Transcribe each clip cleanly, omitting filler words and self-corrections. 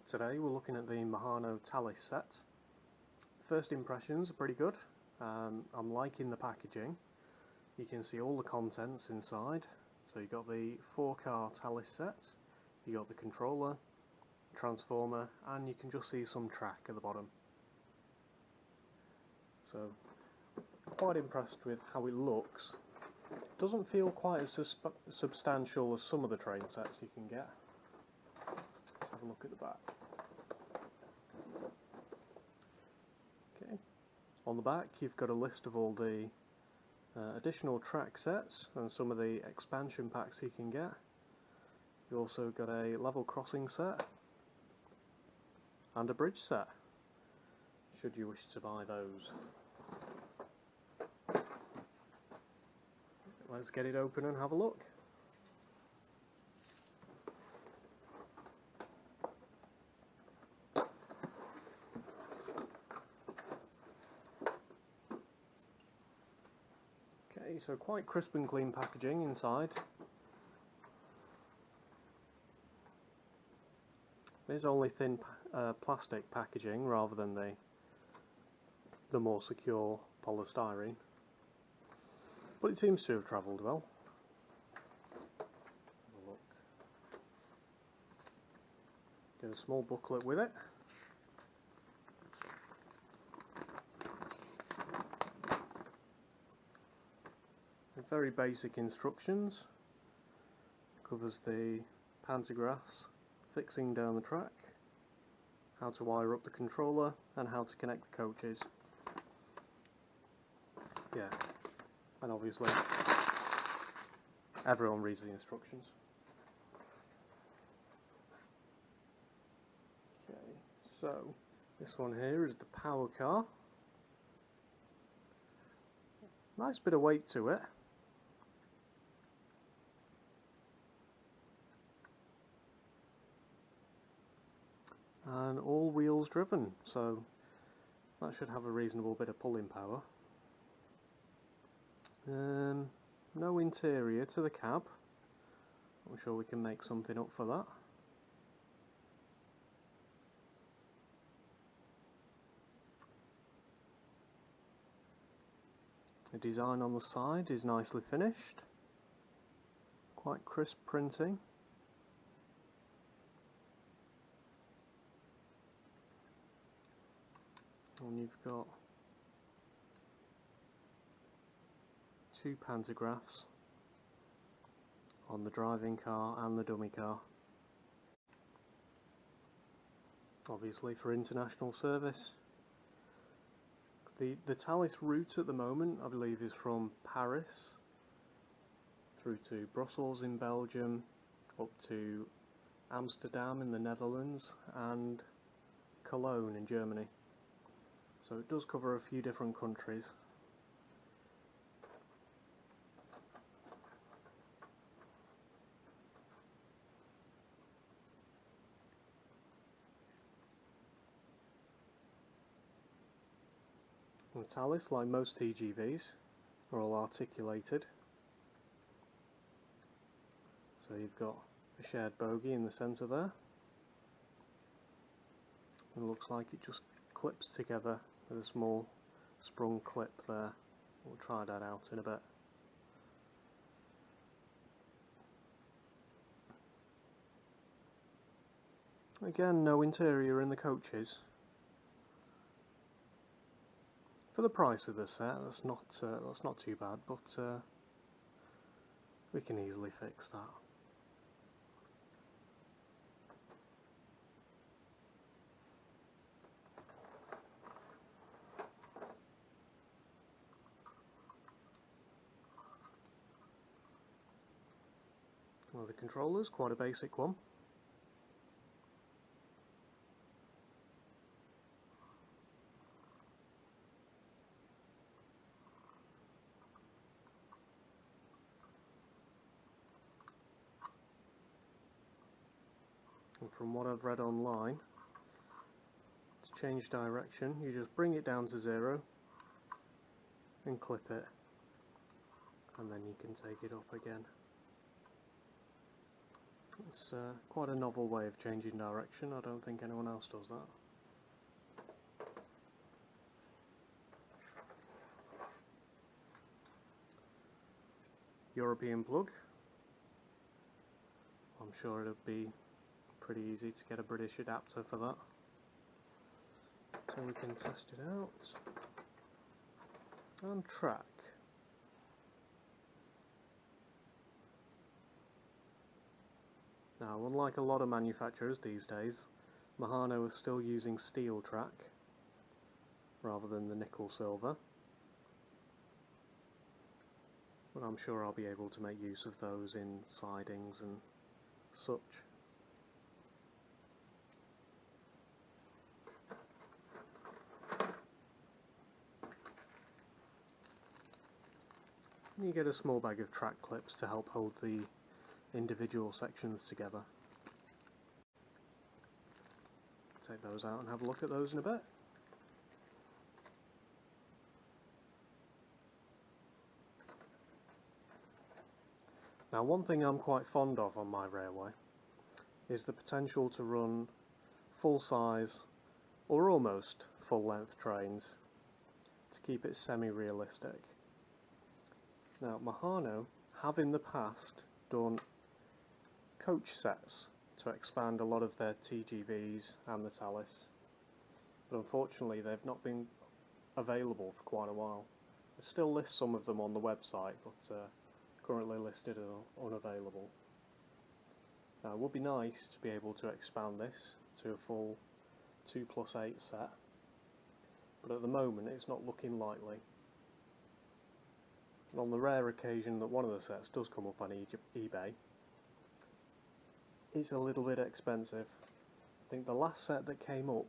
Today we're looking at the Mehano Thalys set. First impressions are pretty good. I'm liking the packaging. You can see all the contents inside. So you've got the 4-car Thalys set, you got the controller, transformer, and you can just see some track at the bottom. So quite impressed with how it looks. Doesn't feel quite as substantial as some of the train sets you can get. Let's have a look at the back. Okay, on the back you've got a list of all the additional track sets and some of the expansion packs you can get. You've also got a level crossing set and a bridge set, should you wish to buy those. Let's get it open and have a look. Okay, so quite crisp and clean packaging inside. There's only thin plastic packaging rather than the more secure polystyrene. But it seems to have travelled well. Have a look. Get a small booklet with it. Very basic instructions. Covers the pantographs, fixing down the track, how to wire up the controller, and how to connect the coaches. Yeah. And obviously everyone reads the instructions. Okay, so this one here is the power car. Nice bit of weight to it. And all wheels driven, so that should have a reasonable bit of pulling power. No interior to the cab. I'm sure we can make something up for that. The design on the side is nicely finished. Quite crisp printing. And you've got 2 pantographs on the driving car and the dummy car. Obviously for international service. The Thalys route at the moment, I believe, is from Paris through to Brussels in Belgium, up to Amsterdam in the Netherlands, and Cologne in Germany. So it does cover a few different countries. The Thalys, like most TGVs, are all articulated. So you've got a shared bogie in the centre there. It looks like it just clips together with a small sprung clip there. We'll try that out in a bit. Again, no interior in the coaches. For the price of the set, that's not too bad, but we can easily fix that. Well, the controller's quite a basic one. And from what I've read online, to change direction, you just bring it down to 0 and clip it, and then you can take it up again. It's quite a novel way of changing direction. I don't think anyone else does that. European plug. I'm sure it'll be pretty easy to get a British adapter for that. So we can test it out. And track. Now, unlike a lot of manufacturers these days, Mehano is still using steel track rather than the nickel silver. But I'm sure I'll be able to make use of those in sidings and such. You get a small bag of track clips to help hold the individual sections together. Take those out and have a look at those in a bit. Now, one thing I'm quite fond of on my railway is the potential to run full-size or almost full-length trains to keep it semi-realistic. Now, Mehano have in the past done coach sets to expand a lot of their TGVs and the Thalys, but unfortunately they've not been available for quite a while. I still list some of them on the website, but currently listed as unavailable. Now, it would be nice to be able to expand this to a full 2+8 set, but at the moment it's not looking likely. And on the rare occasion that one of the sets does come up on eBay, it's a little bit expensive. I think the last set that came up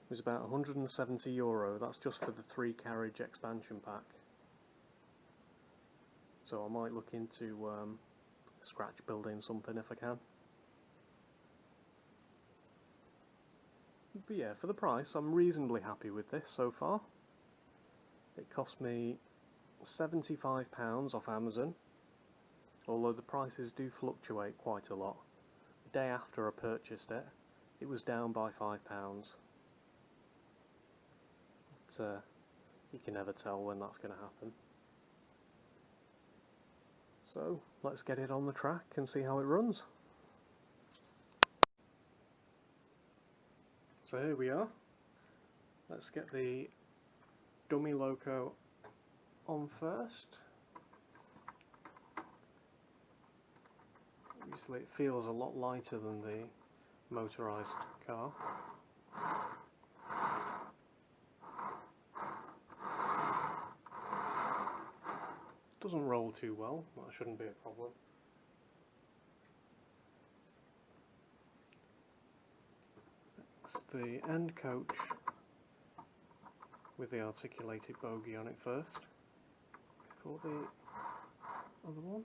was about €170. That's just for the 3-carriage expansion pack. So I might look into scratch building something if I can. But yeah, for the price, I'm reasonably happy with this so far. It cost me £75 off Amazon, although the prices do fluctuate quite a lot. The day after I purchased it, it was down by £5. But you can never tell when that's going to happen. So let's get it on the track and see how it runs. So here we are. Let's get the dummy loco on first. Obviously it feels a lot lighter than the motorised car. Doesn't roll too well, that shouldn't be a problem. Next, the end coach with the articulated bogie on it first, before the other one.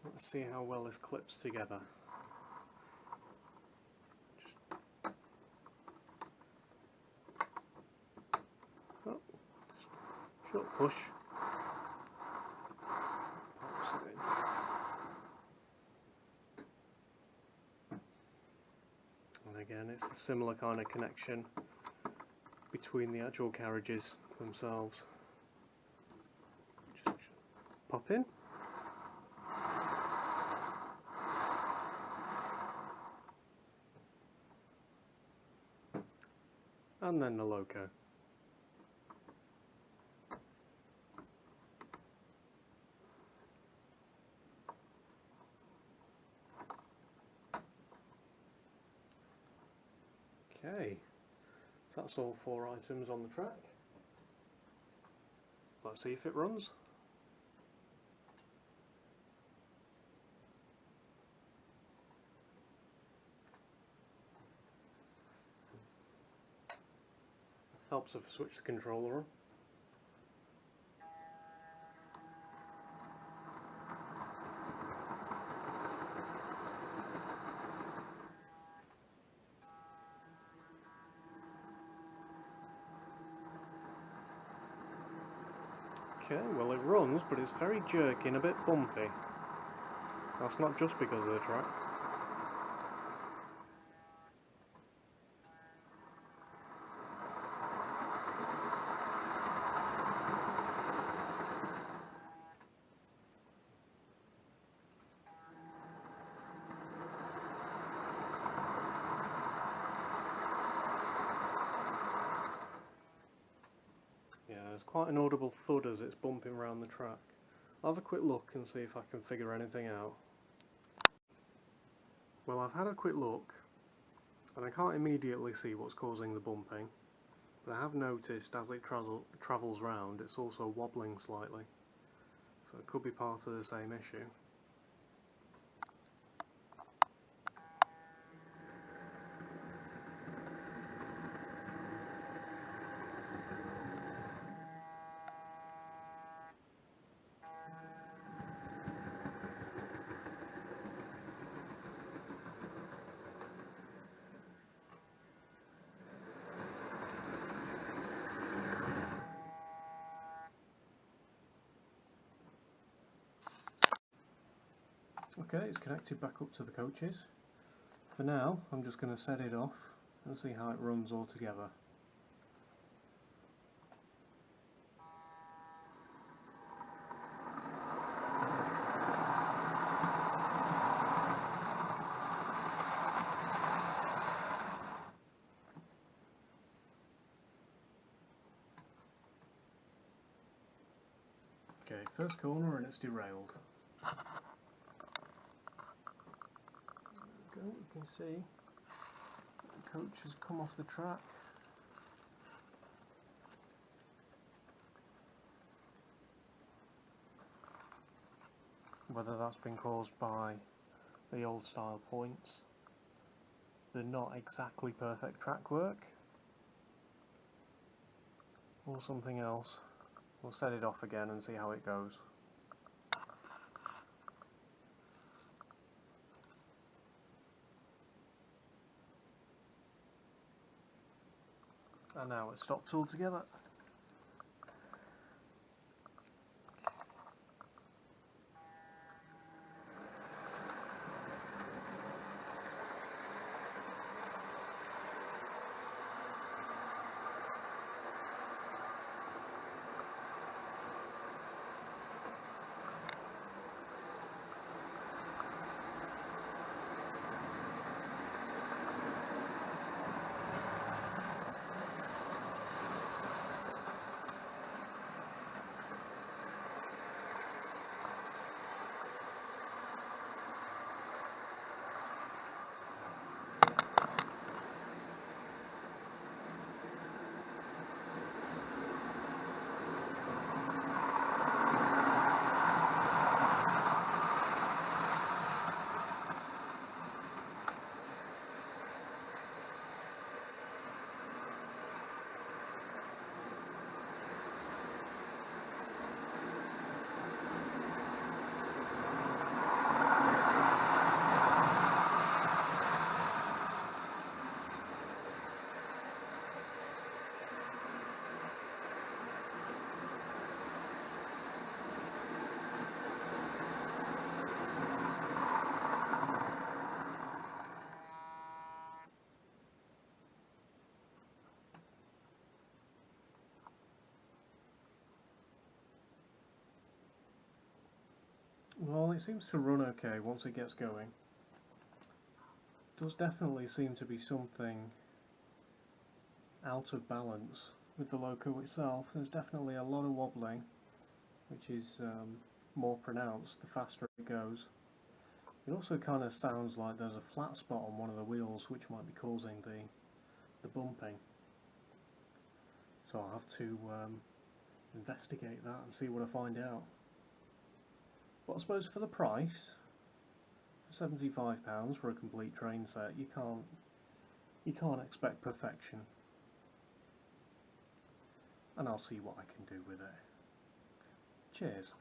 Let's see how well this clips together. Short push. And again, it's a similar kind of connection between the actual carriages themselves. Just pop in. And then the loco. Okay, so that's all 4 items on the track. Let's see if it runs. Helps if I switch the controller on. Okay, well it runs, but it's very jerky and a bit bumpy. That's not just because of the track. Yeah, there's quite an audible thud as it's bumping around the track. I'll have a quick look and see if I can figure anything out. Well, I've had a quick look and I can't immediately see what's causing the bumping, but I have noticed as it travels round it's also wobbling slightly, so it could be part of the same issue. Okay, it's connected back up to the coaches. For now, I'm just going to set it off and see how it runs all together. Okay, first corner and it's derailed. You can see the coach has come off the track. Whether that's been caused by the old style points, the not exactly perfect track work, or something else, we'll set it off again and see how it goes. And now it's stopped altogether. Well, it seems to run okay once it gets going. Does definitely seem to be something out of balance with the loco itself. There's definitely a lot of wobbling, which is more pronounced the faster it goes. It also kind of sounds like there's a flat spot on one of the wheels which might be causing the bumping. So I'll have to investigate that and see what I find out. But I suppose for the price, £75 for a complete train set, you can't expect perfection. And I'll see what I can do with it. Cheers.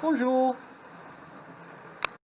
Bonjour.